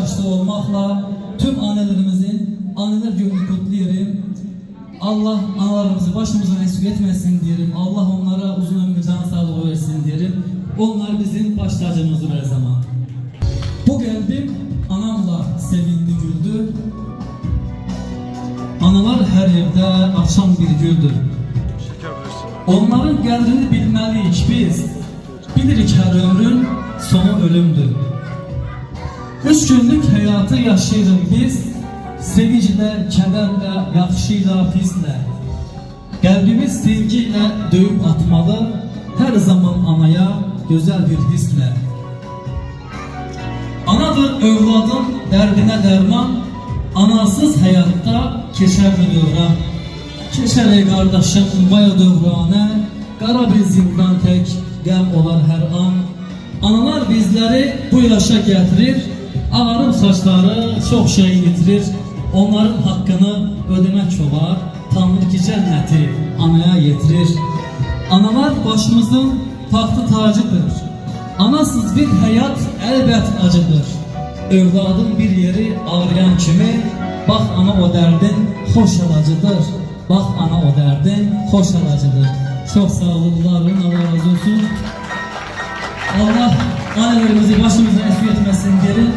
başta olmakla tüm annelerimizin anneler gününü kutluyorum. Allah analarımızı başımızdan eksik etmesin diyelim. Allah onlara uzun ömür, can sağlığı versin diyelim. Onlar bizim baş tacımızdır her zaman. Bu kalbim anamla sevindi güldü. Analar her evde açan bir güldür. Onların qədrini bilməliyik biz. Bilirik her ömrün sonu ölümdür. 3 günlük hayatı yaşayırıq biz. Sevinclə, kədərlə, yaxşıyla, pislə. Qəlbimiz sevgiyle döyüp atmalı. Her zaman anaya güzel bir hisle. Anadır övladın dərdinə dərman. Anasız hayatta keçər bir dövran. Keçər ey qardaşım vaya dövranə. Qara bir zindan tək qəm olar hər an. Analar bizləri bu yaşa gətirir. Ağarım saçları çox şey yitirir. Onların hakkını ödemek olar. Tanrı ki cənnəti anaya yetirir. Analar başımızın taxtı tacıdır. Anasız bir hayat elbet acıdır. Övladın bir yeri ağrıyan kimi, bax ana o dərdin xoş alacıdır. Bax ana o dərdin xoş alacıdır. Çok sağ olunlarım, Allah razı olsun. Allah annelerimizi başımıza eksik etmesin diyelim.